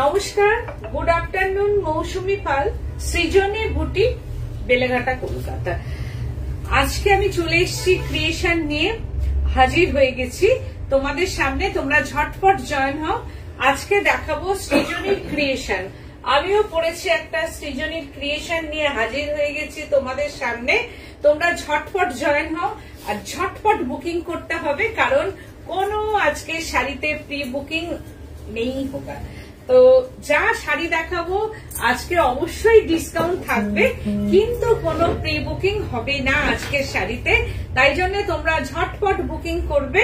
নমস্কার, good afternoon. মৌসুমী পাল, সৃজনী boutique, Beleghata, Kolkata. আজকে আমি চলে এসেছি ক্রিয়েশন নিয়ে, হাজির হয়ে গেছি তোমাদের সামনে। তোমরা ঝটপট জয়েন হও। আজকে দেখাবো সৃজনীর ক্রিয়েশন। আমিও পড়েছি একটা সৃজনীর ক্রিয়েশন নিয়ে হাজির হয়ে গেছি তোমাদের সামনে। তোমরা ঝটপট জয়েন হও আর ঝটপট বুকিং করতে হবে, কারণ কোনো আজকে শাড়িতে প্রি বুকিং নেই হোগা। তো যা শাড়ি দেখাবো আজকে অবশ্যই ডিসকাউন্ট থাকবে, কিন্তু কোনো প্রি বুকিং হবে না আজকের শাড়িতে। তাই জন্য তোমরা ঝটপট বুকিং করবে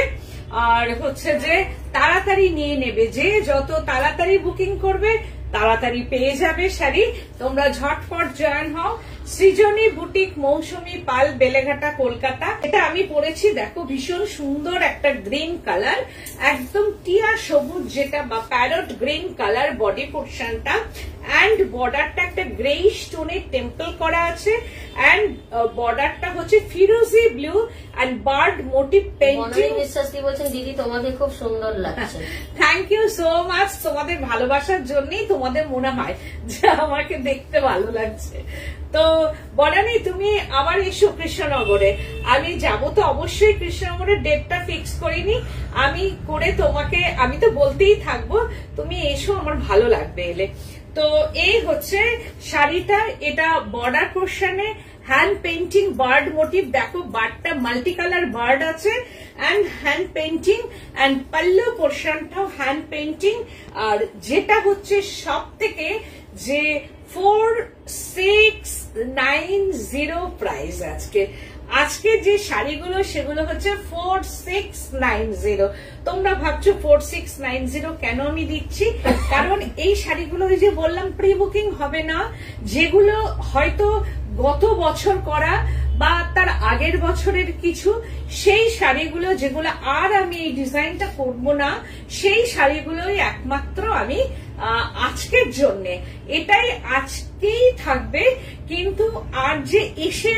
আর হচ্ছে যে তাড়াতাড়ি নিয়ে নেবে। যে যত তাড়াতাড়ি বুকিং করবে তাড়াতাড়ি পেয়ে যাবে শাড়ি। তোমরা ঝটপট জয়েন হও। সৃজনী বুটিক, মৌসুমী পাল, বেলেঘাটা, কলকাতা। এটা আমি পরেছি, দেখো ভীষণ সুন্দর একটা গ্রিন কালার, একদম টিয়া সবুজ যেটা বা প্যারট গ্রিন কালার বডি পোর্শনটা। এন্ড বর্ডারটা একটা গ্রে স্টোনের টেম্পল করা আছে। এন্ড বর্ডারটা হচ্ছে ফিরোজি blue and bird motif painting. বিশ্বাসী বলছেন দিদি তোমাকে খুব সুন্দর লাগছে। Thank you so much. তোমাদের ভালোবাসার জন্যই তোমাদের মনে হয় যে আমাকে দেখতে ভালো লাগছে। তো বনানি, তুমি আবার এসো কৃষ্ণনগরে। আমি যাব তো অবশ্যই কৃষ্ণনগরের ডেটটা ফিক্স করিনি, আমি করে তোমাকে, আমি তো বলতেই থাকবো, তুমি এসো, আমার ভালো লাগবে এলে। তো এই হচ্ছে শাড়িটা। এটা বর্ডার পোর্শনে হ্যান্ড পেইন্টিং বার্ড মোটিভ। দেখো বার্ডটা মাল্টি কালার বার্ড আছে and hand painting. And pallu পোর্শনটাও হ্যান্ড পেইন্টিং। আর যেটা হচ্ছে সব থেকে যে 4690 প্রাইস আজকে যে শাড়িগুলো সেগুলো হচ্ছে 4690। তোমরা ভাবছো 4690 কেন আমি দিচ্ছি? কারণ এই শাড়িগুলো ওই যে বললাম প্রি বুকিং হবে না। যেগুলো হয়তো গত বছর করা বা তার আগের বছরের কিছু, সেই শাড়িগুলো যেগুলো আর আমি এই ডিজাইনটা করবো না, সেই শাড়িগুলোই একমাত্র আমি আজকের জন্য, এটাই আজকেই থাকবে। কিন্তু আর যে এসে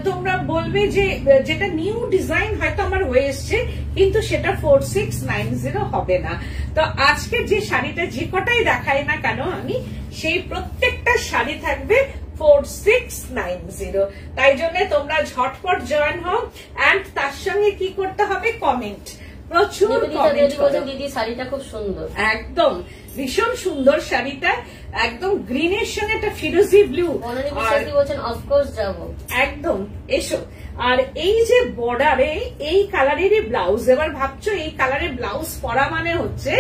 তোমরা বলবে যে যেটা নিউ ডিজাইন হয়তো আমার হয়ে এসছে, কিন্তু সেটা 4690 হবে না। তো আজকে যে শাড়িটা যে কটাই দেখাই না কেন, আমি সেই প্রত্যেকটা শাড়ি থাকবে 4690। তাই জন্য তোমরা ঝটপট জয়েন হও। এন্ড তার সঙ্গে কি করতে হবে? কমেন্ট, প্রচুর কমেন্ট করো। দিদি শাড়িটা খুব সুন্দর, একদম ভীষণ সুন্দর শাড়িটা, একদম গ্রিনের সঙ্গে একটা ফিরোজি ব্লু। বলছেন অফকোর্স যাবো, একদম এসো। আর এই যে বর্ডারে এই কালারেরই ব্লাউজ, এবার ভাবছো এই কালারের ব্লাউজ পরা মানে হচ্ছে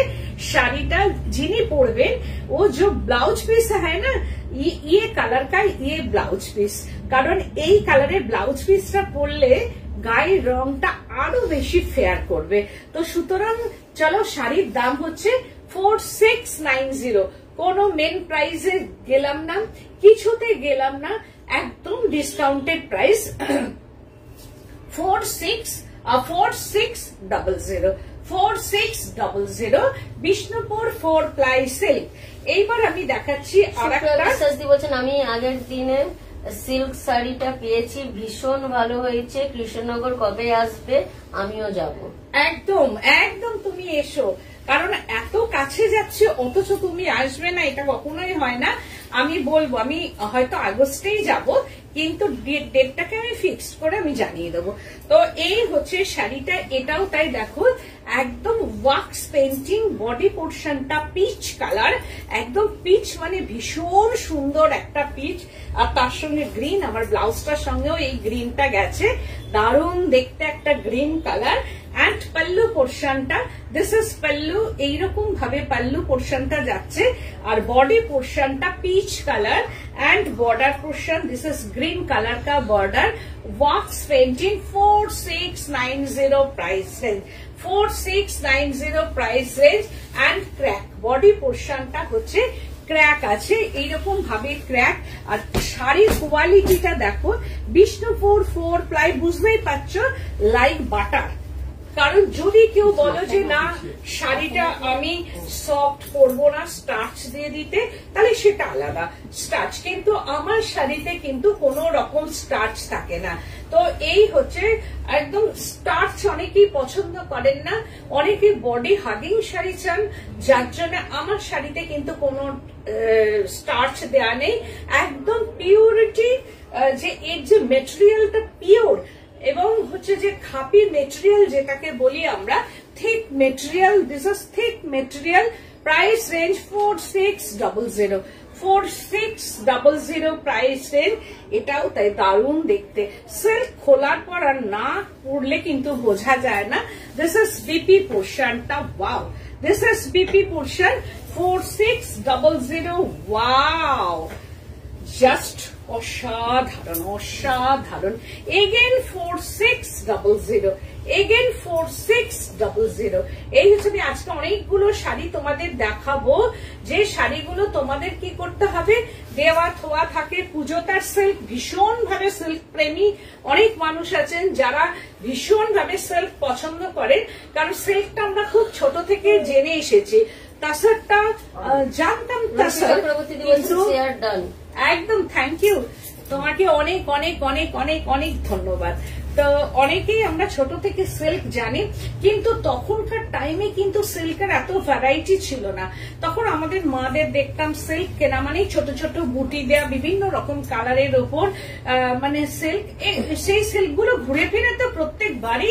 শাড়িটা যিনি পরবেন ও যে ব্লাউজ পিস হয় না, ইয়ে কালার কা ইয়ে ব্লাউজ পিস। কারণ এই কালারের ব্লাউজ পিসটা পরলে গায়ের রংটা আরো বেশি ফেয়ার করবে। তো সুতরাং চলো, শাড়ির দাম হচ্ছে 4690। কোনো মেন প্রাইসে গেলাম না, কিছুতে গেলাম না, একদম discounted price 4600 Bishnupur 4 ply silk. এইবার আমি দেখাচ্ছি আরেকটা। বলছেন আমি আগের দিনে সিল্ক শাড়িটা পেয়েছি, ভীষণ ভালো হয়েছে। কৃষ্ণনগর কবে আসবে? আমিও যাব। একদম একদম তুমি এসো, কারণ এত কাছে যাচ্ছে অথচ তুমি আসবে না, এটা কখনোই হয় না। আমি বলবো, আমি হয়তো আগস্টেই যাব, কিন্তু ডেটটাকে আমি ফিক্স করে আমি জানিয়ে দেবো। তো এই হচ্ছে শাড়িটা, এটাও তাই। দেখো একদম ওয়াক্স পেইন্টিং, বডি পোর্শনটা পিচ কালার, একদম পিচ মানে ভীষণ সুন্দর একটা পিচ। আর তার সঙ্গে গ্রিন, আমার ব্লাউজটার সঙ্গেও এই গ্রিনটা গেছে, দারুণ দেখতে একটা গ্রিন কালার। এন্ড পাল্লু পোর্শনটা, দিস ইজ পাল্লু, এইরকম ভাবে পাল্লু পোর্শনটা যাচ্ছে। আর বডি পোর্শনটা peach colour and border portion, this is green colour का border. Wax painting 4690 price range, 4690 price range. And crack body पोर्शनটা হচ্ছে ক্র্যাক আছে, এইরকম ভাবে ক্র্যাক। আর শাড়ির কোয়ালিটিটা দেখো, বিষ্ণুপুর 4 প্লাই, বুঝতেই পারছো লাইক বাটার। কারণ যদি কেউ বলো যে না শাড়িটা আমি সফট পরবো না, স্টার্চ দিয়ে দিতে, তাহলে সেটা আলাদা স্টার্চ, কিন্তু আমার শাড়িতে কিন্তু কোনো রকম স্টার্চ থাকে না। তো তো এই হচ্ছে একদম স্টার্চ অনেকেই পছন্দ করেন না, অনেকে বডি হাগিং শাড়ি চান, যার জন্য আমার শাড়িতে কিন্তু কোনো স্টার্চ দেয়া নেই, একদম পিওরিটি, যে এর যে মেটেরিয়ালটা পিওর এবং হচ্ছে যে খাপি মেটেরিয়াল যেটাকে বলি আমরা, thick material, this is thick material. Price range 4600, 4600 price range. এটাও তাই দারুণ দেখতে, সিল্ক খোলার পর আর না পরলে কিন্তু বোঝা যায় না। দিস ইজ বিপি পোর্শনটা, wow, this is BP portion 4600, wow, just অসাধারণ, অসাধারণ। Again 4600, again 4600। এই হচ্ছে আমি আজকে অনেকগুলো শাড়ি তোমাদের দেখাবো, যে শাড়িগুলো তোমাদের কি করতে হবে, দেওয়া থোয়া থাকে। পুজোতার সিল্ক, ভীষণ ভাবে সিল্ক প্রেমী অনেক মানুষ আছেন যারা ভীষণ ভাবে সিল্ক পছন্দ করেন, কারণ সিল্কটা আমরা খুব ছোট থেকে জেনে এসেছি। তাসারটা জানতাম, তাসার কিন্তু একদম থ্যাংক ইউ তোমাকে, অনেক অনেক অনেক অনেক অনেক ধন্যবাদ। তো অনেকেই আমরা ছোট থেকে সিল্ক জানি, কিন্তু তখনকার টাইমে কিন্তু সিল্কের এত ভ্যারাইটি ছিল না। তখন আমাদের মাদের দেখতাম সিল্ক কেনা মানে ছোট ছোট বুটি দেয়া বিভিন্ন রকম কালারের ওপর মানে সিল্ক, সেই সিল্কগুলো ঘুরে ফিরে তো প্রত্যেক বাড়ি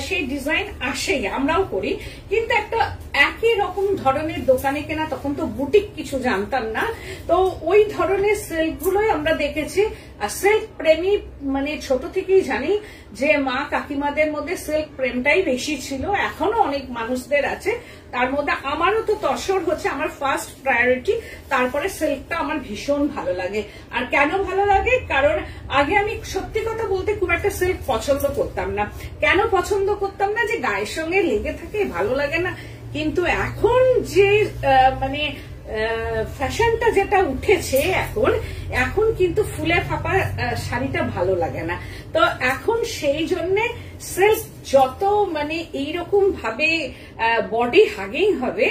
সেই ডিজাইন আসেই, আমরাও করি, কিন্তু একটা একই রকম ধরনের দোকানে কেনা, তখন তো বুটিক কিছু জানতাম না, তো ওই ধরনের সিল্ক গুলোই আমরা দেখেছি। আর সিল্ক প্রেমী মানে ছোট থেকেই জানি যে মা কাকিমাদের মধ্যে সিল্ক প্রেমটাই বেশি ছিল, এখনো অনেক মানুষদের আছে, তার মধ্যে আমারও তো তসর হচ্ছে আমার ফার্স্ট প্রায়োরিটি। তারপরে সিল্কটা আমার ভীষণ ভালো লাগে। আর কেন ভালো লাগে, কারণ আগে আমি সত্যি কথা বলতে খুব একটা সিল্ক পছন্দ করতাম না। কেন পছন্দ করতাম না, যে গায়ের সঙ্গে লেগে থাকে, ভালো লাগে না। কিন্তু এখন যে মানে ফ্যাশনটা যেটা উঠেছে এখন কিন্তু ফুলে ফাঁপা শাড়িটা ভালো লাগে না। তো এখন সেই জন্য সিল্ক যত মানে এইরকম ভাবে বডি হাগিং হবে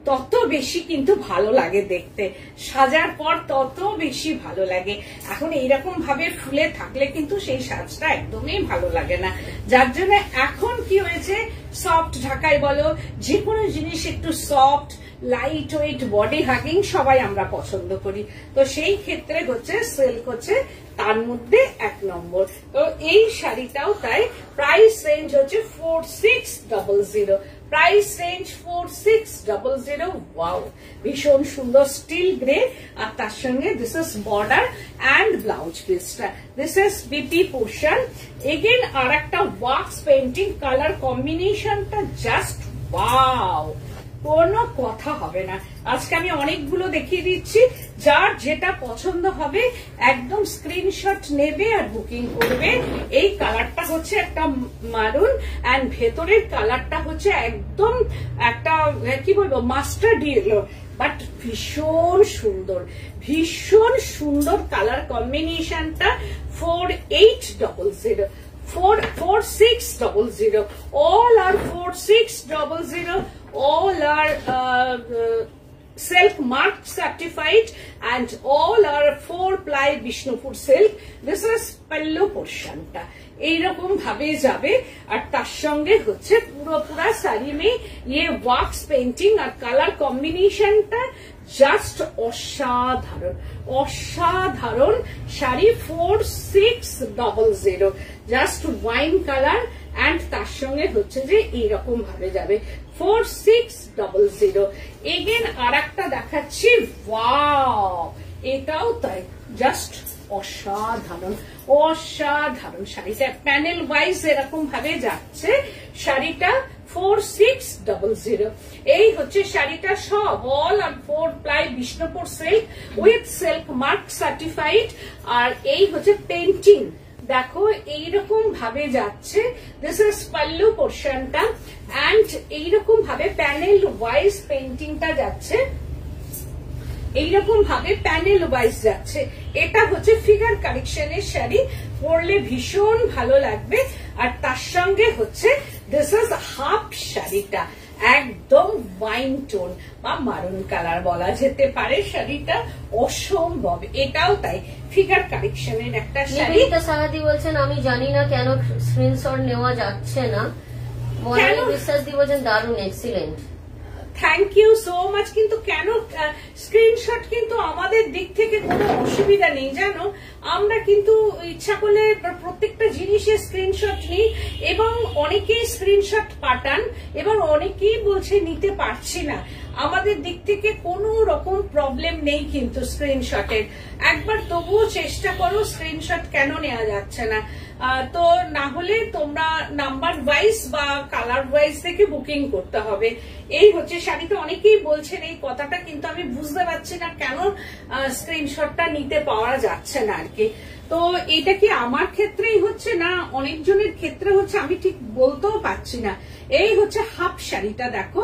তত বেশি কিন্তু ভালো লাগে দেখতে, সাজার পর তত বেশি ভালো লাগে। এখন এইরকম ভাবে ফুলে থাকলে কিন্তু সেই সাজটা একদমই ভালো লাগে না, যার জন্য এখন কি হয়েছে, সফট ঢাকাই বলো, যে কোনো জিনিস একটু soft, light weight, body hugging সবাই আমরা পছন্দ করি। তো সেই ক্ষেত্রে হচ্ছে সিল্ক হচ্ছে তার মধ্যে এক নম্বর। তো এই শাড়িটাও তাই, প্রাইস রেঞ্জ হচ্ছে 4600, প্রাইস রেঞ্জ 4600, ওয়াও, ভীষণ সুন্দর স্টিল গ্রে। আর তার সঙ্গে this is border and blouse পিসটা, this is BP portion. Again আর একটা ওয়াক্স পেন্টিং, কালার কম্বিনেশনটা জাস্ট ওয়াও, কোনো কথা হবে না। আজকে আমি অনেকগুলো দেখিয়ে দিচ্ছি, যার যেটা পছন্দ হবে একদম স্ক্রিনশট নেবে আর বুকিং করবে। এই কালারটা হচ্ছে একটা মারুন, এন্ড ভেতরের কালারটা হচ্ছে একদম একটা কি বলবো মাস্টার্ড ইয়েলো, বাট ভীষণ সুন্দর, ভীষণ সুন্দর কালার কম্বিনেশনটা। 4800, 4600, all are 4600, all are silk mark certified and all are 4-ply Bishnupur silk. This is pallu portion ta এইরকম ভাবে যাবে। আর তার সঙ্গে হচ্ছে পুরোপুরা শাড়ি মে ये ওয়াক্স পেইন্টিং আর কালার কম্বিনেশনটা জাস্ট অসাধারণ, অসাধারণ sari. 4600, just wine colour and তার সঙ্গে হচ্ছে যে এইরকম ভাবে যাবে 4600। এগেন আর একটা দেখাচ্ছি, ওয়াও, এটাও তাই, জাস্ট অসাধারণ, অসাধারণ শাড়িটা। প্যানেল ওয়াইজ এরকম ভাবে যাচ্ছে শাড়িটা 4600। এই হচ্ছে শাড়িটা সব অল আর 4-ply Bishnupur silk with silk mark certified. আর এই হচ্ছে পেন্টিং, দেখো এইরকম ভাবে যাচ্ছে। দিস ইজ পাল্লু পোর্শনটা এন্ড এইরকম ভাবে প্যানেল ওয়াইজ পেন্টিংটা যাচ্ছে, এইরকম ভাবে প্যানেল ওয়াইজ যাচ্ছে। এটা হচ্ছে ফিগার কালেকশনের শাড়ি, পরলে ভীষণ ভালো লাগবে। আর তার সঙ্গে হচ্ছে দিস ইজ হাফ শাড়িটা, একদম ওয়াইন টোন বা মারুন কালার বলা যেতে পারে। শাড়িটা অসম্ভব, এটাও তাই ফিগার কালেকশনের একটা শাড়ি। সাহাদি বলছেন আমি জানি না কেন স্ক্রিনশট নেওয়া যাচ্ছে না। বিশ্বাস দি বলছেন দারুন, excellent, thank you so much. কিন্তু কেন স্ক্রিনশট, কিন্তু আমাদের দিক থেকে কোনো অসুবিধা নেই জানো, আমরা কিন্তু ইচ্ছা করলে প্রত্যেকটা জিনিসের স্ক্রিনশট নিই এবং অনেকেই স্ক্রিনশট পাঠান এবং অনেকেই বলছে নিতে পারছি না। আমাদের দিক থেকে কোনো রকম প্রবলেম নেই কিন্তু স্ক্রিনশটের। একবার তবুও চেষ্টা করো, স্ক্রিনশট কেন নেওয়া যাচ্ছে না। তো না হলে তোমরা নাম্বার ওয়াইজ বা কালার ওয়াইজ থেকে বুকিং করতে হবে। এই হচ্ছে শাড়িতে অনেকেই বলছেন এই কথাটা, কিন্তু আমি বুঝতে পারছি না কেন স্ক্রিনশটটা নিতে পাওয়া যাচ্ছে না আর কি। তো এটা কি আমার ক্ষেত্রেই হচ্ছে না অনেকজনের ক্ষেত্রে হচ্ছে, আমি ঠিক বলতেও পারছি না। এই হচ্ছে হাফ শাড়িটা দেখো,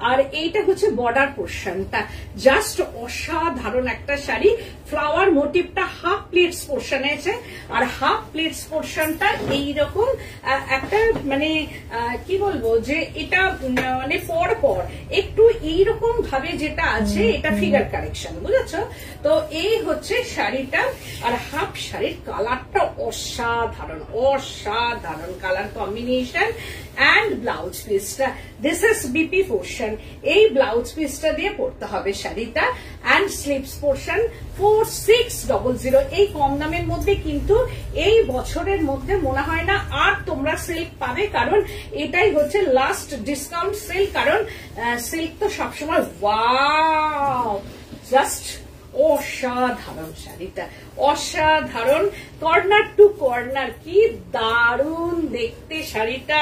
আর এইটা হচ্ছে বর্ডার পোর্শনটা, জাস্ট অসাধারণ একটা শাড়ি। ফ্লাওয়ার মোটিভটা হাফ প্লেটস পোর্শনে আছে, আর হাফ প্লেটস পোর্শনটা এইরকম একটা মানে কি বলবো যে এটা মানে পর পর একটু এইরকম ভাবে যেটা আছে, এটা ফিগার কালেকশন, বুঝেছো? তো এই হচ্ছে শাড়িটা, আর হাফ শাড়ির কালারটা অসাধারণ, অসাধারণ কালার কম্বিনেশন। অ্যান্ড ব্লাউজ পিসটা, দিস ইজ বিপি পোর্শন, এই ব্লাউজ পিসটা দিয়ে পড়তে হবে শাড়িটা। And sleeves portion 4600। এই কম দামের মধ্যে কিন্তু এই বছরের মধ্যে মনে হয় না আর তোমরা সিল্ক পাবে, কারণ এটাই হচ্ছে লাস্ট ডিসকাউন্ট সেল। কারণ সিল্ক তো সবসময় ওয়াও, জাস্ট অসাধারণ শাড়িটা, অসাধারণ। কর্নার টু কর্নার কি দারুণ দেখতে শাড়িটা,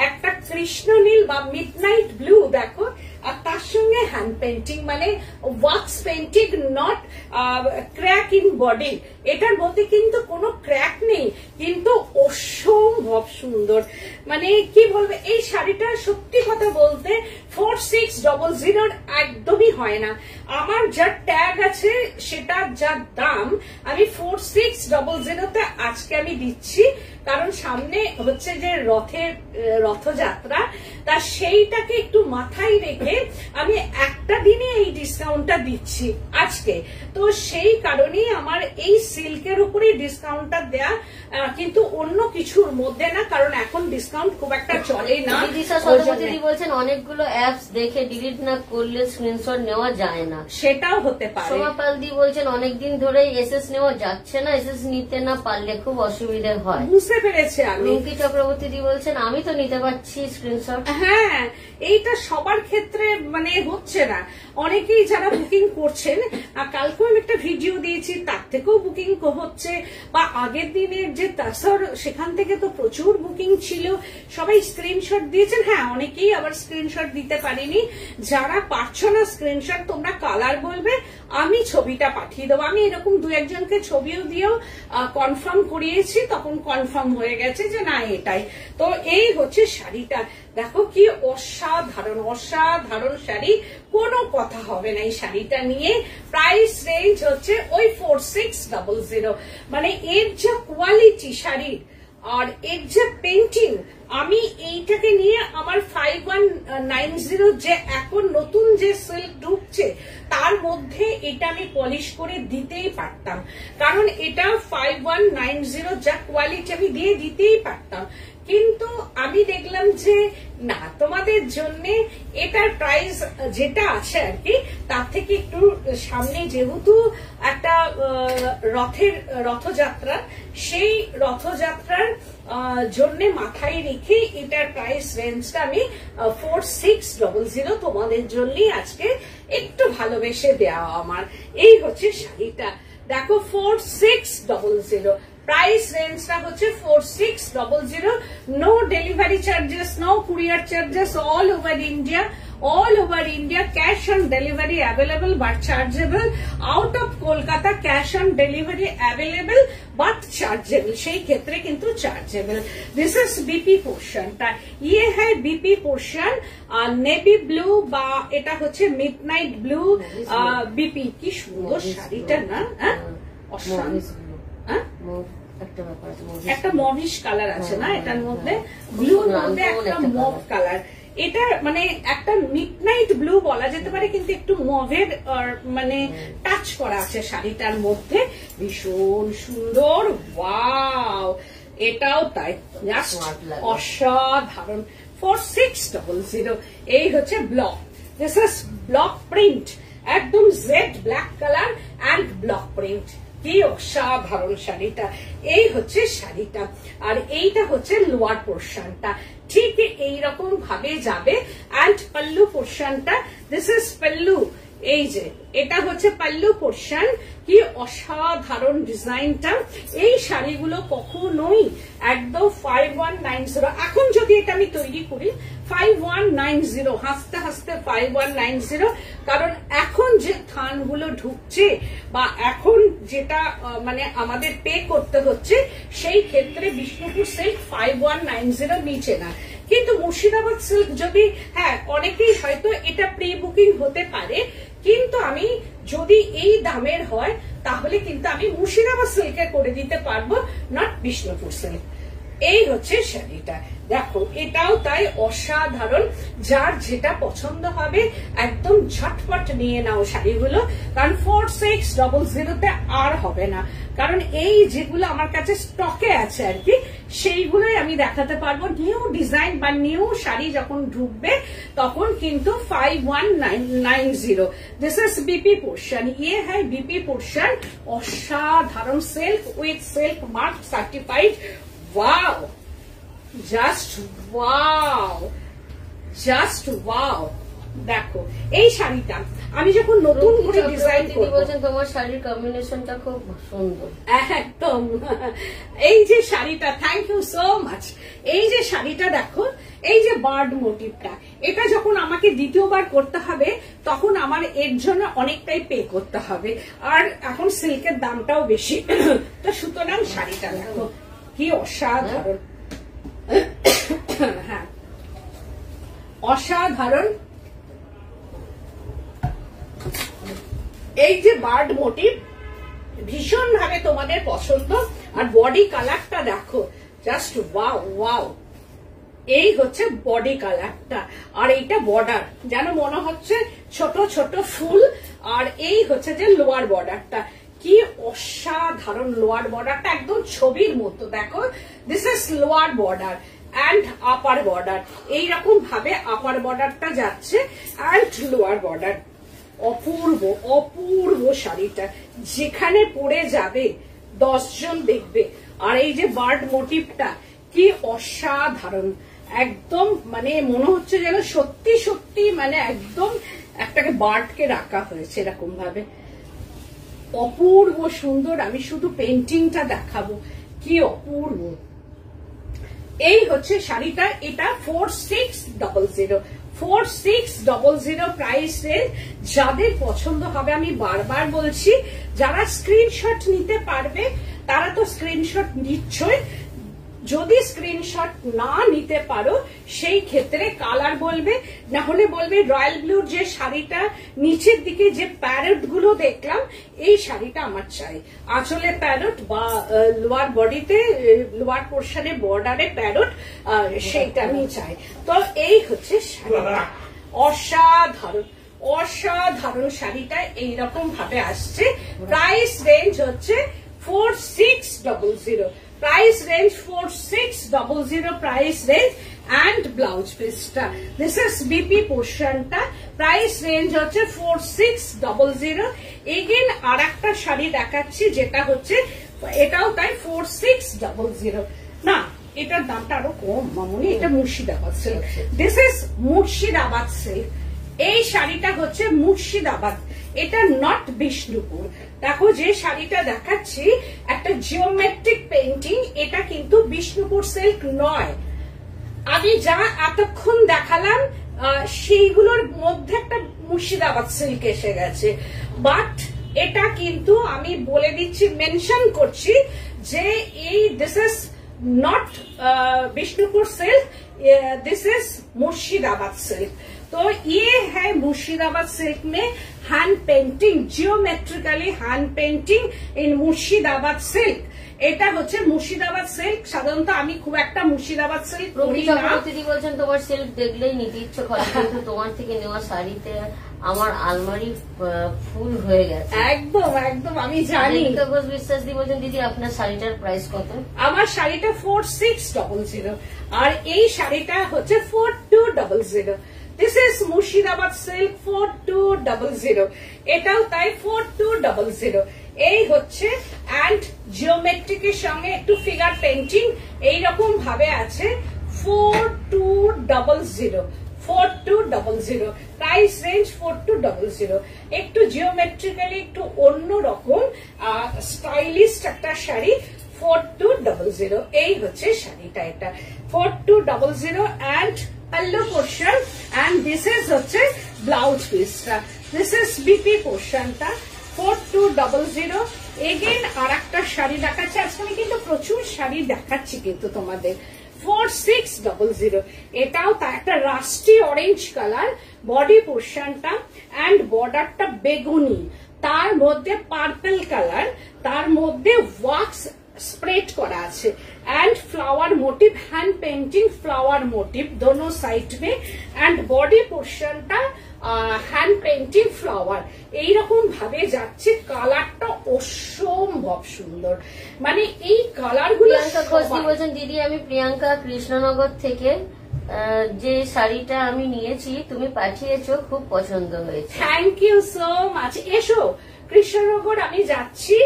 একটা কৃষ্ণ নীল বা মিডনাইট ব্লু দেখো, আর তার সঙ্গে হ্যান্ড পেন্টিং, মানে wax painting, not crack in body. এটার মধ্যে কিন্তু কোনো ক্র্যাক নেই, কিন্তু অসম্ভব সুন্দর। মানে কি বলবে, এই শাড়িটা সত্যি কথা বলতে 4600 একদমই হয় না। আমার যা ট্যাগ আছে সেটা যা দাম, আমি 4600 আজকে আমি দিচ্ছি, কারণ সামনে হচ্ছে যে রথযাত্রা, তা সেইটাকে একটু মাথায় রেখে আমি একটা দিনে এই ডিসকাউন্টটা দিচ্ছি আজকে। তো সেই কারণেই আমার এই সিল্কের উপরে ডিসকাউন্টটা দেয়া, কিন্তু অন্য কিছুর মধ্যে না, কারণ এখন ডিসকাউন্ট খুব একটা চলে না। দিদি বলছেন অনেকগুলো অ্যাপস দেখে ডিলিট না করলে স্ক্রিনশট নেওয়া যায় না, সেটাও হতে পারে। সোমা পালদি বলছেন অনেকদিন ধরে এসএস নেওয়া যাচ্ছে না, এসএস নিতে না পারলে খুব অসুবিধা হয়। বুঝতে পেরেছি আমি। রুমকি চক্রবর্তী দি বলছেন আমি তো নিতে পারছি স্ক্রিনশট। হ্যাঁ, এইটা সবার ক্ষেত্রে মানে হচ্ছে না। অনেকেই যারা বুকিং করছেন, কালকেও আমি একটা ভিডিও দিয়েছি, তার থেকেও বুকিং হচ্ছে, বা আগের দিনের যে তাসর সেখান থেকে তো প্রচুর বুকিং ছিল, সবাই স্ক্রিনশট দিয়েছেন। হ্যাঁ, অনেকেই আবার স্ক্রিনশট দিতে পারিনি। যারা পারছো না স্ক্রিনশট, তোমরা কালার বলবে, আমি ছবিটা পাঠিয়ে দেবো। আমি এরকম দু একজনকে ছবিও দিয়েও কনফার্ম করিয়েছি, তখন কনফার্ম হয়ে গেছে যে না এটাই। তো এই হচ্ছে শাড়িটা, দেখো কি অসাধারণ, অসাধারণ শাড়ি, কোনো কথা হবে না এই শাড়িটা নিয়ে। প্রাইস রেঞ্জ হচ্ছে ওই 4600। মানে এর যা কোয়ালিটি শাড়ির আর এর যে পেন্টিং, আমি এইটাকে নিয়ে আমার 5190 যে এখন নতুন যে সিল্ক ঢুকছে তার মধ্যে এটা আমি পলিশ করে দিতেই পারতাম, কারণ এটা 5190 যা কোয়ালিটি আমি দিয়ে দিতেই পারতাম। কিন্তু আমি দেখলাম যে না, তোমাদের জন্য এটার প্রাইস যেটা আছে আর কি, তার থেকে একটু সামনে যেহেতু একটা রথযাত্রা, সেই রথযাত্রার জন্য মাথায় রেখে এটার প্রাইস রেঞ্জটা আমি 4600 তোমাদের জন্য আজকে একটু ভালোবেসে দেওয়া আমার। এই হচ্ছে শাড়িটা, দেখো 4600, প্রাইস রেঞ্জটা হচ্ছে 4600। No delivery charges, no courier charges, all over India, all over India, cash on delivery available but chargeable. Out of Kolkata, cash on delivery available but chargeable, সেই ক্ষেত্রে কিন্তু chargeable. This is BP portion, তা ये है BP portion, navy blue বা এটা হচ্ছে midnight blue BP। কি সুন্দর শাড়িটা না, একটা মভিশ কালার আছে না এটার মধ্যে, ব্লুর মধ্যে একটা মভ কালার। এটা মানে একটা মিডনাইট ব্লু বলা যেতে পারে, কিন্তু একটু মভের মানে টাচ করা আছে শাড়িটার মধ্যে, ভীষণ সুন্দর। ওয়াও, এটাও তাই, জাস্ট অসাধারণ। 4600 এই হচ্ছে block, this is block print, একদম jet black colour and block print. কি অসাধারণ শাড়িটা। এই হচ্ছে শাড়িটা, আর এইটা হচ্ছে লোয়ার পোর্শনটা, ঠিক এইরকম ভাবে যাবে। অ্যান্ড পাল্লু পোর্শনটা, দিস ইজ পাল্লু, এই যে এটা হচ্ছে পাল্লু পোর্শন। কি অসাধারণ ডিজাইনটা। এই শাড়িগুলো কখনোই একদম 5190, এখন যদি এটা আমি তৈরি করি 5190, হাসতে হাসতে 5190, কারণ এখন যে থানগুলো ঢুকছে বা এখন যেটা মানে আমাদের পে করতে হচ্ছে, সেই ক্ষেত্রে বিষ্ণুপুর সিল্ক 5190 নিচে না। কিন্তু মুর্শিদাবাদ সিল্ক যদি, হ্যাঁ অনেকেই হয়তো এটা প্রি বুকিং হতে পারে, কিন্তু আমি যদি এই দামের হয় তাহলে কিন্তু আমি মুর্শিদাবাদ সিল্কে করে দিতে পারবো, নট বিষ্ণুপুর সিল্ক। এই হচ্ছে শাড়িটা, দেখো এটাও তাই অসাধারণ। যার যেটা পছন্দ হবে একদম ঝটপট নিয়ে নাও শাড়িগুলো, কারণ 4600 আর হবে না। কারণ এই যেগুলো আমার কাছে স্টকে আছে আর কি, সেইগুলোই আমি দেখাতে পারবো। নিউ ডিজাইন বা নিউ শাড়ি যখন ঢুকবে তখন কিন্তু 5190। দিস ইজ বিপি পোর্শন, ইয়ে হ্যাঁ বিপি পোর্শন, অসাধারণ silk with silk mark certified. Wow, just wow, just wow. দেখো এই শাড়িটা আমি যখন নতুন করে ডিজাইন করব, তোমার শাড়ির কম্বিনেশনটা খুব সুন্দর একদম। এই যে শাড়িটা, থ্যাংক ইউ সো মাচ। এই যে শাড়িটা দেখো, এই যে বার্ড মোটিভটা, এটা যখন আমাকে দ্বিতীয়বার করতে হবে তখন আমার এর জন্য অনেকটাই পে করতে হবে, আর এখন সিল্কের দামটাও বেশি। তো সুতরাং শাড়িটা দেখো কি অসাধারণ, হ্যাঁ অসাধারণ। এই যে বার্ড মোটিভ ভীষণ ভাবে তোমাদের পছন্দ, আর বডি কালারটা দেখো, জাস্ট ওয়াও ওয়াও। এই হচ্ছে বডি কালারটা, আর এইটা বর্ডার, যেন মনে হচ্ছে ছোট ছোট ফুল। আর এই হচ্ছে যে লোয়ার বর্ডারটা, কি অসাধারণ লোয়ার বর্ডারটা, একদম ছবির মতো। দেখো this is lower border and upper border, এইরকম ভাবে আপার বর্ডারটা যাচ্ছে অ্যান্ড লোয়ার বর্ডার। অপূর্ব অপূর্ব শাড়িটা, যেখানে পরে যাবে 10 জন দেখবে। আর এই যে বার্ড মোটিভটা কি অসাধারণ, একদম মানে মনে হচ্ছে যেন সত্যি সত্যি মানে একদম একটাকে বার্ডকে রাখা হয়েছে এরকম ভাবে, অপূর্ব সুন্দর। আমি শুধু পেন্টিংটা দেখাবো, কি অপূর্ব। এই হচ্ছে শাড়িটা, এটা 4600, 4600 প্রাইস রেঞ্জ। যাদের পছন্দ হবে, আমি বারবার বলছি, যারা স্ক্রিনশট নিতে পারবে তারা তো স্ক্রিনশট নিচ্ছই। যদি স্ক্রিনশট না নিতে পারো সেই ক্ষেত্রে কালার বলবে, না হলে বলবে রয়্যাল ব্লুর যে শাড়িটা নিচের দিকে যে প্যারট গুলো দেখলাম, এই শাড়িটা আমার চাই। আঁচলে প্যারট বা লোয়ার বডিতে লোয়ার পোর্শনে বর্ডারে প্যারট, সেইটা আমি চাই। তো এই হচ্ছে শাড়িটা, অসাধারণ অসাধারণ শাড়িটা এইরকম ভাবে আসছে। প্রাইস রেঞ্জ হচ্ছে 4600, price range 4600 price range. And blouse পিসটা, দিস ইজ বিপি পোর্শনটা, প্রাইস রেঞ্জ হচ্ছে 4600। এগেন আর একটা শাড়ি দেখাচ্ছি যেটা হচ্ছে, এটাও তাই 4600। না, এটার দামটা আরো কম মামুনি, এটা Murshidabad silk, this is Murshidabad silk. এই শাড়িটা হচ্ছে মুর্শিদাবাদ, এটা নট বিষ্ণুপুর। দেখো যে শাড়িটা দেখাচ্ছি একটা জিওমেট্রিক পেইন্টিং, এটা কিন্তু বিষ্ণুপুর সিল্ক নয়। আমি যা এতক্ষণ দেখালাম সেইগুলোর মধ্যে একটা মুর্শিদাবাদ সিল্ক এসে গেছে, বাট এটা কিন্তু আমি বলে দিচ্ছি, মেনশন করছি যে এই this is not Bishnupur silk, this is Murshidabad silk. तो ये है मुर्शिदाबाद सिल्क में hand painting, geometrically hand painting in Murshidabad silk. এটা হচ্ছে মুর্শিদাবাদ সিল্ক। সাধারণত আমি খুব একটা মুর্শিদাবাদ সিল্ক পরি না। চক্রবর্তী বলছেন তোমার সিল্ক দেখলেই নিতে ইচ্ছে করে, কিন্তু তোমার থেকে নেওয়া শাড়িতে আমার আলমারি ফুল হয়ে গেছে। একদম একদম আমি জানি। ঘোষ বিশ্বাস দি বলছেন দিদি আপনার শাড়িটার প্রাইস কত? আমার শাড়িটা 4600 আর এই শাড়িটা হচ্ছে 4200। This is Murshidabad silk 4200। এটাও তাই 4200। এই হচ্ছে অ্যান্ড জিওমেট্রিকের সঙ্গে একটু ফিগার পেন্টিং এইরকম ভাবে আছে 4200। 4200 প্রাইস রেঞ্জ 4200। একটু জিওমেট্রিক্যালি একটু অন্যরকম স্টাইলিস্ট একটা শাড়ি 4200। এই হচ্ছে শাড়িটা, এটা 4200 and pallu portion and this is হচ্ছে ব্লাউজ পিসটা। দিস ইজ বিপি পোর্শনটা 4200। এগেন আর একটা শাড়ি দেখাচ্ছে। আজকে আমি কিন্তু প্রচুর শাড়ি দেখাচ্ছি কিন্তু তোমাদের। 4600। এটাও তা একটা রাস্টি অরেঞ্জ কালার, বডি পোর্শনটা অ্যান্ড বর্ডারটা বেগুনি, তার মধ্যে পার্পল কালার, তার মধ্যে ওয়াক্স স্প্রেড করা আছে and flower motif, hand painting flower motif दोनों साइड में एंड बॉडी पोर्शनটা হ্যান্ড পেন্টিং ফ্লাওয়ার এইরকম ভাবে যাচ্ছে। কালারটা অসম্ভব সুন্দর, মানে এই কালার গুলো। বলছেন দিদি আমি প্রিয়াঙ্কা কৃষ্ণনগর থেকে যে শাড়িটা আমি নিয়েছি তুমি পাঠিয়েছো, খুব পছন্দ হয়েছে। Thank you so much. এসো কৃষ্ণনগর, আমি যাচ্ছি,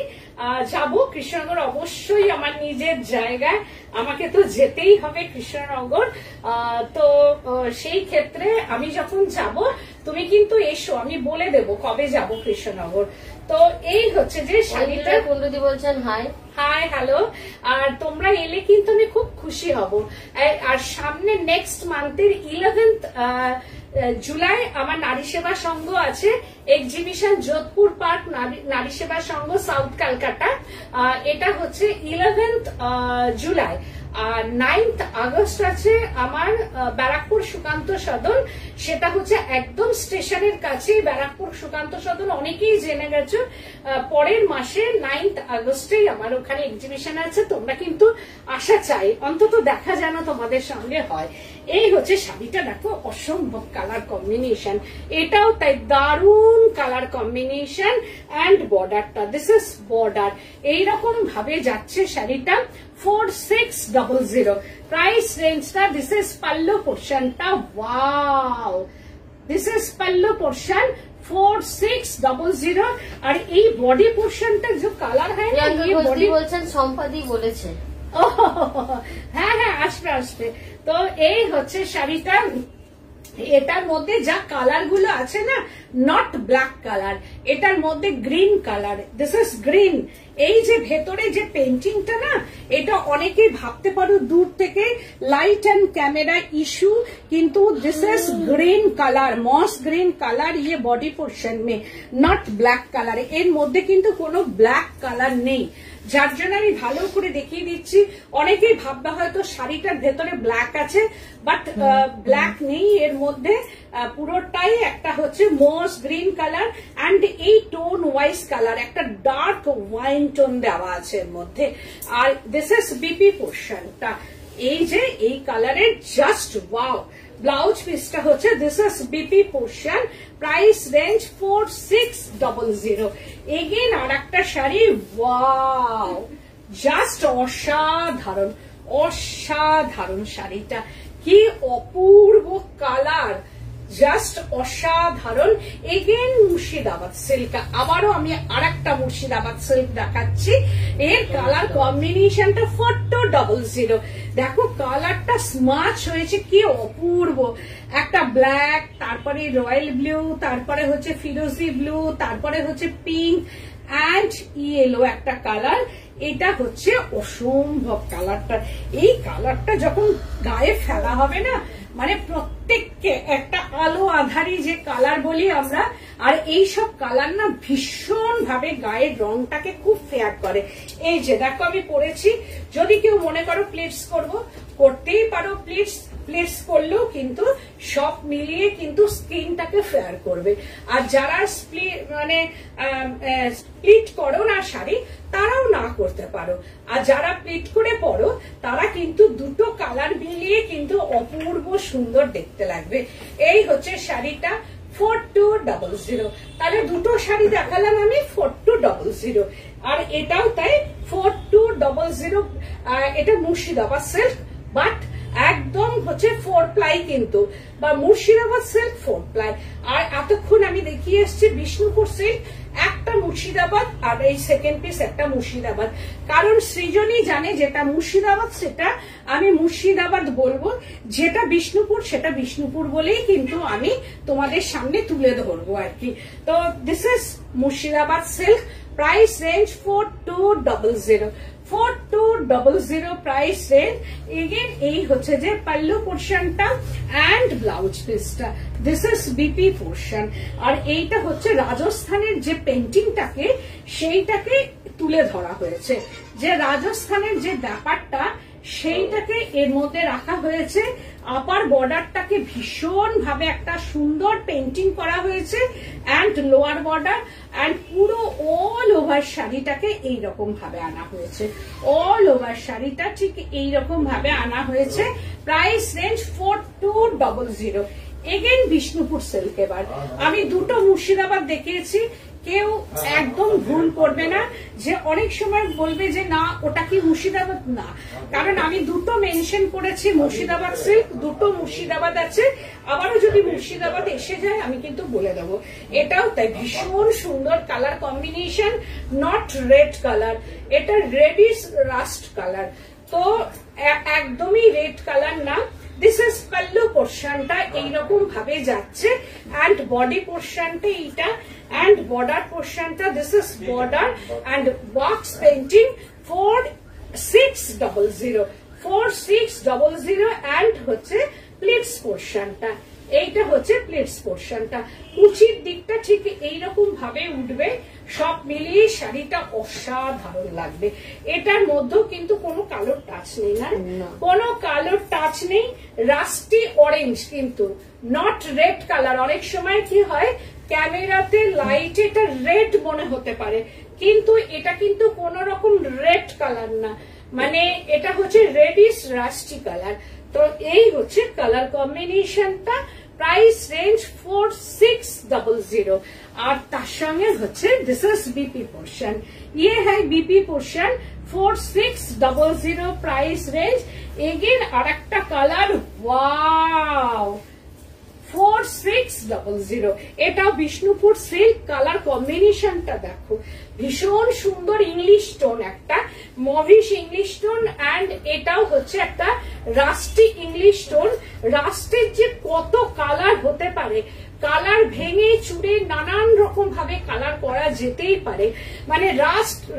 যাব কৃষ্ণনগর অবশ্যই আমার নিজের জায়গায়, আমাকে তো যেতেই হবে কৃষ্ণনগর। তো সেই ক্ষেত্রে আমি যখন যাব তুমি কিন্তু এসো, আমি বলে দেব কবে যাব কৃষ্ণনগর। তো এই হচ্ছে যে শাড়িটা। কুণ্ডুদি বলছেন হাই হাই হ্যালো। আর তোমরা এলে কিন্তু আমি খুব খুশি হব। আর সামনে নেক্সট মান্থের 11th জুলাই আমার নারী সেবা সংঘ আছে, এক্সিবিশন যোধপুর পার্ক নারী সেবা সংঘ সাউথ ক্যালকাটা। এটা হচ্ছে 11th জুলাই। আর 9th আগস্ট আছে আমার ব্যারাকপুর সুকান্ত সদন, সেটা হচ্ছে একদম স্টেশনের কাছে। ব্যারাকপুর সুকান্ত সদন অনেকেই জেনে গেছো। পরের মাসে 9th আগস্টেই আমার ওখানে এক্সিবিশন আছে। তোমরা কিন্তু আসা চাই, অন্তত দেখা যেন তোমাদের সঙ্গে হয়। এই হচ্ছে শাড়িটা, দেখো অসম্ভব কালার কম্বিনেশন, এটাও তাই দারুণ কালার কম্বিনেশন অ্যান্ড বর্ডারটা, দিস ইজ বর্ডার এইরকম ভাবে যাচ্ছে শাড়িটা 4600 প্রাইস রেঞ্জটা। দিস ইজ পাল্লু পোর্শনটা, wow, this is pallu portion 4600। আর এই বডি পোর্শনটা যে কালার হয় না, বডি বলছেন সম্পাদি বলেছে। হ্যাঁ হ্যাঁ আসবে আসবে। তো এই হচ্ছে শাড়িটা, এটার মধ্যে যা কালার গুলো আছে না, নট ব্ল্যাক কালার, এটার মধ্যে green colour, this is green. এই যে ভেতরে যে পেন্টিংটা না, এটা অনেকেই ভাবতে পারো দূর থেকে লাইট অ্যান্ড ক্যামেরা ইস্যু, কিন্তু this is green colour, moss green colour. ये बॉडी पोर्शन में नॉट ब्लैक কালার, এর মধ্যে কিন্তু কোনো ব্ল্যাক কালার নেই, যার জন্য আমি ভালো করে দেখিয়ে দিচ্ছি। অনেকেই ভাববে হয়তো শাড়িটার ভেতরে ব্ল্যাক আছে, বাট ব্ল্যাক নেই এর মধ্যে, পুরোটাই একটা হচ্ছে মস গ্রিন কালার অ্যান্ড এই টোন ওয়াইজ কালার, একটা ডার্ক ওয়াইন টোন দেওয়া আছে এর মধ্যে। আর দিস ইজ বিপি পোর্শনটা, এই যে এই কালারের জাস্ট ওয়াও। ব্লাউজ পিসটা হচ্ছে this is BP portion, price range 4600। Again আর একটা শাড়ি, ওয়াও, জাস্ট অসাধারণ অসাধারণ শাড়িটা, কি অপূর্ব কালার, জাস্ট অসাধারণ। এগেন মুর্শিদাবাদ সিল্ক, আবারও আমি আর একটা মুর্শিদাবাদ সিল্ক দেখাচ্ছি। এর কালার কম্বিনেশনটা 4200। দেখো কালারটা স্মাচ হয়েছে, কি অপূর্ব, একটা ব্ল্যাক, তারপরে রয়্যাল ব্লু, তারপরে হচ্ছে ফিরোজি ব্লু, তারপরে হচ্ছে পিঙ্ক অ্যান্ড ইয়েলো একটা কালার। এটা হচ্ছে অসম্ভব কালারটা। এই কালারটা যখন গায়ে ফেলা হবে না, মানে প্রত্যেককে একটা আলো আধারি যে কালার বলি আমরা, আর এই সব কালার না ভীষণ ভাবে গায়ের রংটাকে খুব ফেয়ার করে। এই যে দেখো আমি পরেছি, যদি কেউ মনে করো প্লিটস করবো, করতেই পারো, প্লিটস করলেও কিন্তু সব মিলিয়ে কিন্তু স্কিনটাকে ফেয়ার করবে। আর যারা মানে স্প্লিট করো না শাড়ি, তারাও না করতে পারো। আর যারা প্লিট করে পরো তারা কিন্তু দুটো কালার মিলিয়ে কিন্তু অপূর্ব সুন্দর দেখতে লাগবে। এই হচ্ছে শাড়িটা 4200। তাহলে দুটো শাড়ি দেখালাম আমি 4200, আর এটাও তাই 4200। এটা মুর্শিদাবাদ সিল্ক, বাট একদম হচ্ছে 4 প্লাই কিন্তু, বা মুর্শিদাবাদ সিল্ক 4 প্লাই। আর এতক্ষণ আমি দেখিয়ে এসছি বিষ্ণুপুর সিল্ক, একটা মুর্শিদাবাদ আর এই সেকেন্ড পিস একটা মুর্শিদাবাদ। কারণ সৃজনী জানে যেটা মুর্শিদাবাদ সেটা আমি মুর্শিদাবাদ বলবো, যেটা বিষ্ণুপুর সেটা বিষ্ণুপুর বলেই কিন্তু আমি তোমাদের সামনে তুলে ধরবো আর কি। তো this is Murshidabad silk, price range 4200, 4200 price range. Again এই হচ্ছে যে পাল্লু পোর্শনটা এন্ড ব্লাউজ পিসটা, দিস ইজ বিপি পোর্শন। আর এইটা হচ্ছে রাজস্থানের যে পেন্টিংটাকে সেইটাকে তুলে ধরা হয়েছে, যে রাজস্থানের যে ব্যাপারটা সেইটাকে এর মধ্যে রাখা হয়েছে। আপার বর্ডারটাকে ভীষণ ভাবে একটা সুন্দর পেন্টিং করা হয়েছে এন্ড লোয়ার বর্ডার এন্ড পুরো অল ওভার শাড়িটাকে এইরকম ভাবে আনা হয়েছে। অল ওভার শাড়িটা ঠিক এইরকম ভাবে আনা হয়েছে। Price range 4200। Again Bishnupur silk. এবার আমি দুটো মুর্শিদাবাদ দেখিয়েছি, কেউ একদম ভুল করবে না যে অনেক সময় বলবে যে না ওটা কি মুর্শিদাবাদ, না, কারণ আমি দুটো মেনশন করেছি মুর্শিদাবাদ সিল্ক, দুটো মুর্শিদাবাদ আছে। আবারও যদি মুর্শিদাবাদ এসে যায় আমি কিন্তু বলে দেবো। এটাও তাই ভীষণ সুন্দর colour combination, not red colour, এটা রেডিশ রাস্ট কালার, তো একদমই রেড কালার না। দিস ইজ পাল্লু পোর্শনটা এইরকম ভাবে যাচ্ছে এন্ড বডি পোর্শনটা এইটা এন্ড বর্ডার পোর্শনটা, this is border and box painting 4600, 4600 and হচ্ছে প্লিটস পোর্শনটা, এইটা হচ্ছে প্লিটস পোর্শনটা। কুচির দিকটা ঠিক এইরকম ভাবে উঠবে, সব মিলিয়ে শাড়িটা অসাধারণ লাগবে। এটার মধ্যেও কিন্তু কোনো কালোর টাচ নেই, না কোনো কালোর টাচ নেই। রাস্টি অরেঞ্জ কিন্তু, নট রেড কালার। অনেক সময় কি হয় ক্যামেরাতে লাইটে এটা রেড মনে হতে পারে, কিন্তু এটা কিন্তু কোন রকম রেড কালার না, মানে এটা হচ্ছে রেডিশ রাস্টি কালার। তো এই হচ্ছে কালার কম্বিনেশনটা। Price range 4600। আর তার সঙ্গে হচ্ছে দিস ইজ বিপি পোর্শন, ये है BP portion 4600 price range. Again আর একটা কালার, ওয়াও, 4600। এটাও বিষ্ণুপুর সিল্ক। কালার কম্বিনেশনটা দেখো, ভীষণ সুন্দর ইংলিশ টোন, একটা মভিশ ইংলিশ টোন এন্ড এটাও হচ্ছে একটা রাস্টি ইংলিশ টোন। রাস্টের যে কত কালার হতে পারে, কালার ভেঙে চুড়ে নানান রকম ভাবে কালার করা যেতেই পারে। মানে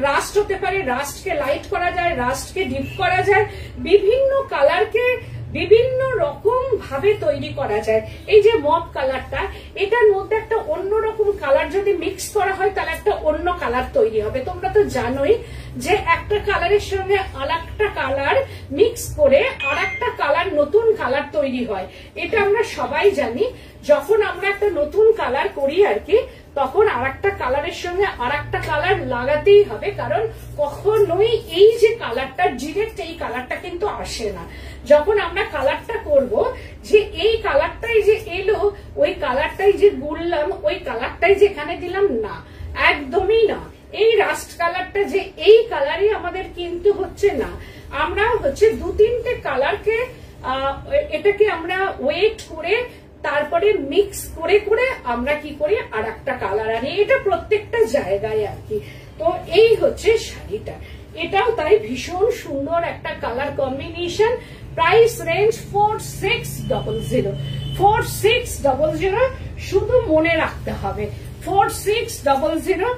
রাস্ট হতে পারে, রাস্টকে লাইট করা যায়, রাস্টকে ডিপ করা যায়, বিভিন্ন কালারকে বিভিন্ন রকম ভাবে তৈরি করা যায়। এই যে মপ কালারটা, এটার মধ্যে একটা অন্যরকম কালার যদি মিক্স করা হয় তাহলে একটা অন্য কালার তৈরি হবে। তোমরা তো জানোই যে একটা কালারের সঙ্গে আর একটা কালার মিক্স করে আর একটা কালার, নতুন কালার তৈরি হয়। এটা আমরা সবাই জানি। যখন আমরা একটা নতুন কালার করি আর কি, তখন আর একটা কালারের সঙ্গে আর একটা কালার লাগাতেই হবে, কারণ কখনোই এই যে কালারটা ডিরেক্ট এই কালারটা কিন্তু আসে না। যখন আমরা কালারটা করব, যে এই কালারটাই যে এলো, ওই কালারটাই যে গুললাম, ওই কালারটাই যে এখানে দিলাম, না, একদমই না। এই রাস্ট কালারটা যে এই কালারই আমাদের কিন্তু হচ্ছে না। আমরা হচ্ছে দু তিনটে কালারকে এটাকে আমরা ওয়েট করে তারপরে মিক্স করে করে আমরা কি করি আর একটা কালার আনি। এটা প্রত্যেকটা জায়গায় আর কি। তো এই হচ্ছে শাড়িটা, এটাও তাই ভীষণ সুন্দর একটা কালার কম্বিনেশন। প্রাইস রেঞ্জ 4600, 4600 শুধু মনে রাখতে হবে 4600।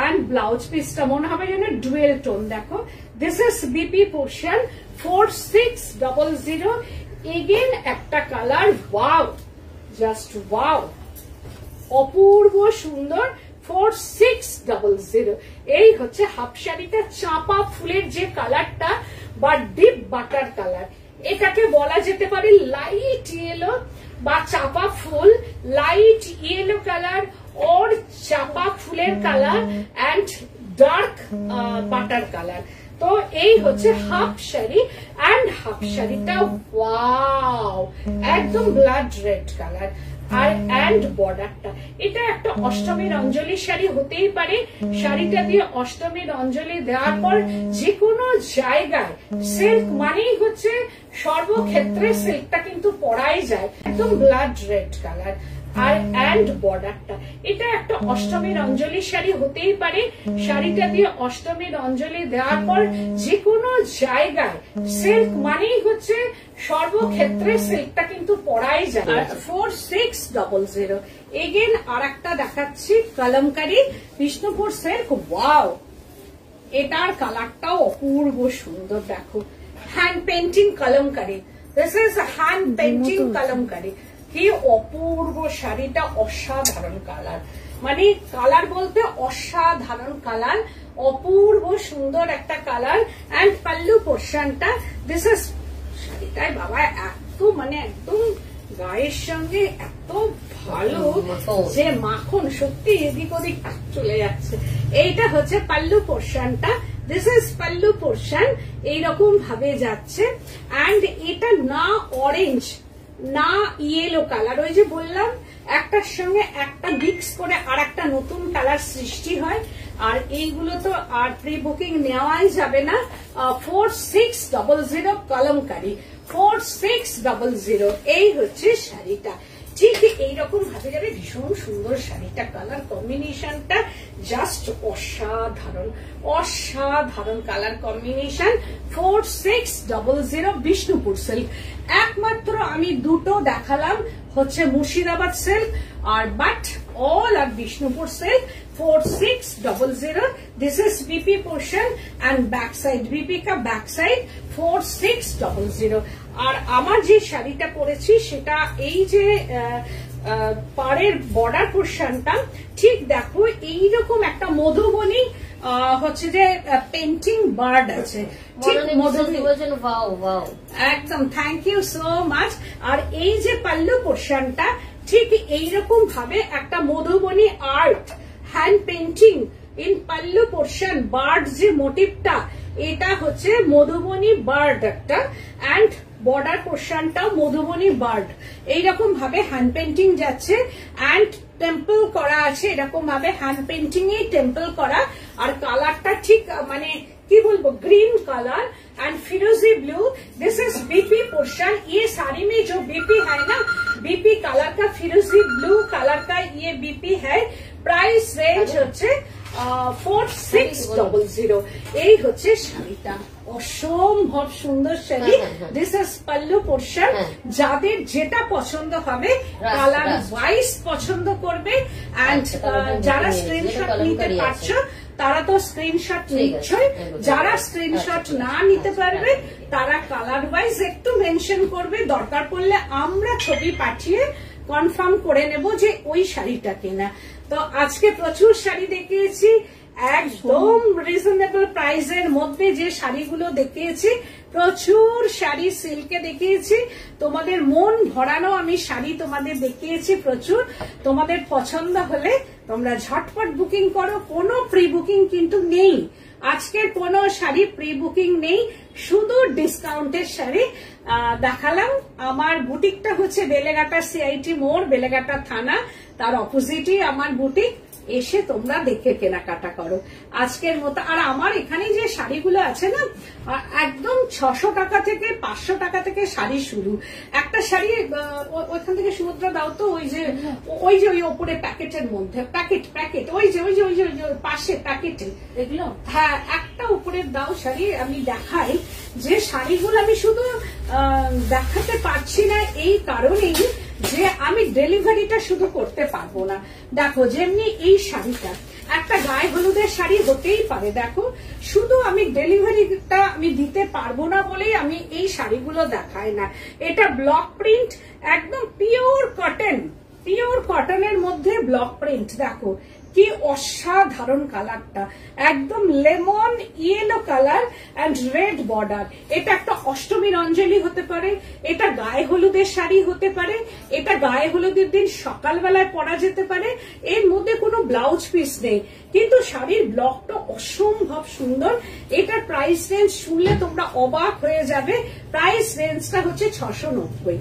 and blouse piece-টা মনে হবে যেন ডুয়েল টোন। দেখো, this is BP portion 4600। Again একটা কালার, ওয়াও, জাস্ট ওয়াও, অপূর্ব সুন্দর 4600। এই হচ্ছে হাফ শাড়িটা। চাপা ফুলের যে কালারটা বা ডিপ বাটার কালার, এটাকে বলা যেতে পারে লাইট ইয়েলো বা চাপা ফুল, লাইট ইয়েলো কালার और চাপা ফুলের colour and dark butter colour. তো এই হচ্ছে হাফ শাড়ি, অ্যান্ড হাফ শাড়িটা ওয়াও একদম ব্লাড রেড কালার। আর অ্যান্ড বর্ডারটা, এটা একটা অষ্টমীর অঞ্জলি শাড়ি হতেই পারে। শাড়িটা দিয়ে অষ্টমীর অঞ্জলি দেওয়ার পর যে কোনো জায়গায় সিল্ক মানেই হচ্ছে সর্বক্ষেত্রে সিল্কটা কিন্তু পরাই যায়, একদম ব্লাড রেড কালার। আর অ্যান্ড বর্ডারটা, এটা একটা অষ্টমীর অঞ্জলি শাড়ি হতেই পারে। শাড়িটা দিয়ে অষ্টমীর অঞ্জলি দেওয়ার পর যে কোনো জায়গায় সিল্ক মানেই হচ্ছে সর্বক্ষেত্রে সিল্কটা কিন্তু পরাই যায়। 4600 এগেন আর একটা দেখাচ্ছি কলমকারি বিষ্ণুপুর সিল্ক। ওয়াও, এটার কালারটাও অপূর্ব সুন্দর। দেখো hand painting kalamkari, this is hand painting kalamkari. কি অপূর্ব শাড়িটা, অসাধারণ কালার, মানে কালার বলতে অসাধারণ কালার, অপূর্ব সুন্দর একটা কালার। অ্যান্ড পাল্লু পোর্শনটা, দিস ইজ শাড়িটায় বাবা এত মানে একদম গায়ের সঙ্গে এত ভালো যে মাখন, সত্যি এদিক ওদিক চলে যাচ্ছে। এইটা হচ্ছে পাল্লু পোর্শনটা, দিস ইজ পাল্লু পোর্শন, এইরকম ভাবে যাচ্ছে। অ্যান্ড এটা না অরেঞ্জ না ইয়েলো কালার, ওই যে বললাম একটার সঙ্গে একটা মিক্স করে আর একটা নতুন কালার সৃষ্টি হয়। আর এইগুলো তো আর প্রি বুকিং নেওয়াই যাবে না। 4600 কলমকারি, 4600। এই হচ্ছে শাড়িটা, ঠিক এইরকম ভাবে যাবে, ভীষণ সুন্দর শাড়িটা, কালার কম্বিনেশনটা জাস্ট অসাধারণ, অসাধারণ কালার কম্বিনেশন। 4600 বিষ্ণুপুর সিল্ক। একমাত্র আমি দুটো দেখালাম, হচ্ছে মুর্শিদাবাদ সিল্ক আর but all are Bishnupur silk. 4600. This is BP portion and backside, BP ka backside 4600. আর আমার যে শাড়িটা পরেছি সেটা এই যে পাড়ের বর্ডার পোর্শনটা, ঠিক দেখো এইরকম একটা মধুবনী হচ্ছে যে পেন্টিং বার্ড আছে, ঠিক মধুবনী, একদম থ্যাংক ইউ সো মাচ। আর এই যে পাল্লু পোর্শনটা ঠিক এইরকম ভাবে একটা Madhubani art hand painting in pallu portion, bird যে মোটিভটা এটা হচ্ছে মধুবনী বার্ড একটা, অ্যান্ড বর্ডার পোর্শনটাও মধুবনী বার্ড, এইরকম ভাবে হ্যান্ড পেন্টিং যাচ্ছে। অ্যান্ড টেম্পল করা আছে, এরকম ভাবে হ্যান্ড পেন্টিং এ টেম্পল করা। আর কালারটা ঠিক মানে কি বলবো, ग्रीन कलर एंड फिरोजी blue. This is BP portion. ये साड़ी में जो बीपी है ना, बीपी कलर का फिरोजी ब्लू कलर का ये बीपी है। प्राइस रेंज হচ্ছে 4600। এই হচ্ছে শাড়িটা, অসম্ভব সুন্দর sari. This is pallu portion. যাদের যেটা পছন্দ হবে কালার ওয়াইজ পছন্দ করবে। এন্ড যারা স্ক্রিনশট নিতে পারছো তারা তো স্ক্রিনশট নিচ্ছই, যারা স্ক্রিনশট না নিতে পারবে তারা কালার ওয়াইজ একটু মেনশন করবে, দরকার পড়লে আমরা ছবি পাঠিয়ে কনফার্ম করে নেব যে ওই শাড়িটা কিনা। তো আজকে প্রচুর শাড়ি দেখিয়েছি, একদম রিজনেবল প্রাইসের মধ্যে যে শাড়িগুলো দেখিয়েছি, প্রচুর শাড়ি সিল্কে দেখিয়েছি, তোমাদের মন ভরানো আমি শাড়ি তোমাদের দেখিয়েছি প্রচুর। তোমাদের পছন্দ হলে তোমরা ঝটপট বুকিং করো, কোনো প্রি বুকিং কিন্তু নেই, আজকের কোনো শাড়ি প্রি বুকিং নেই, শুধু ডিসকাউন্টের শাড়ি দেখালাম। আমার বুটিকটা হচ্ছে বেলেঘাটা সিআইটি মোড়, বেলেঘাটা থানা, তার অপোজিটই আমার বুটিক, এসে তোমরা দেখে কেনাকাটা করো আজকের মতো। আর আমার এখানে যে শাড়িগুলো আছে না, একদম 600 টাকা থেকে 500 টাকা থেকে শাড়ি শুরু। একটা শাড়ি ওইখান থেকে সমুদ্র দাও তো, ওই যে ওই ওপরে প্যাকেটের মধ্যে, প্যাকেট ওই যে পাশে প্যাকেটে, এগুলো হ্যাঁ একটা উপরে দাও শাড়ি। আমি দেখাই যে শাড়িগুলো আমি শুধু দেখাতে পারছি না এই কারণেই যে আমি ডেলিভারিটা শুধু করতে পারবো না। দেখো যেমনি এই শাড়িটা একটা গায়ে হলুদের শাড়ি হতেই পারে, দেখো শুধু আমি ডেলিভারিটা আমি দিতে পারবো না বলেই আমি এই শাড়িগুলো দেখাই না। এটা ব্লক প্রিন্ট, একদম পিওর কটন, পিওর কটনের মধ্যে ব্লক প্রিন্ট, দেখো কি অসাধারণ কালারটা, একদম lemon yellow colour and red border. এটা একটা অষ্টমীর অঞ্জলি হতে পারে, এটা গায়ে হলুদের শাড়ি হতে পারে, এটা গায়ে হলুদের দিন সকালবেলায় পরা যেতে পারে। এর মধ্যে কোনো ব্লাউজ পিস নেই, কিন্তু শাড়ির ব্লকটা অসম্ভব সুন্দর। এটার প্রাইস রেঞ্জ শুনলে তোমরা অবাক হয়ে যাবে। প্রাইস রেঞ্জটা হচ্ছে 690।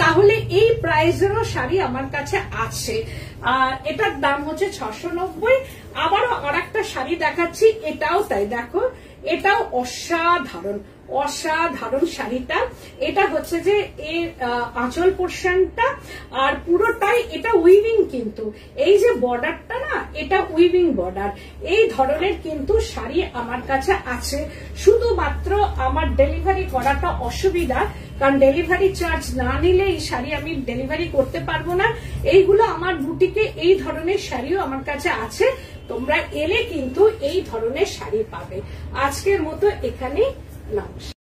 তাহলে এই প্রাইসেরও শাড়ি আমার কাছে আছে। এটার দাম হচ্ছে 690। আবারও আরেকটা শাড়ি দেখাচ্ছি, এটাও তাই, দেখো এটাও অসাধারণ অসাধারণ শাড়িটা। এটা হচ্ছে যে এর আঁচল পোর্শনটা আর পুরোটাই এটা উইভিং, কিন্তু এই যে বর্ডারটা না, এটা উইভিং বর্ডার। এই ধরনের কিন্তু শাড়ি আমার কাছে আছে। শুধুমাত্র আমার ডেলিভারি করাটা অসুবিধা, কারণ ডেলিভারি চার্জ না নিলে এই শাড়ি আমি ডেলিভারি করতে পারবো না। এইগুলো আমার বুটিকে এই ধরনের শাড়িও আমার কাছে আছে, তোমরা এলে কিন্তু এই ধরনের শাড়ি পাবে। আজকের মতো এখানেই নমস্কার।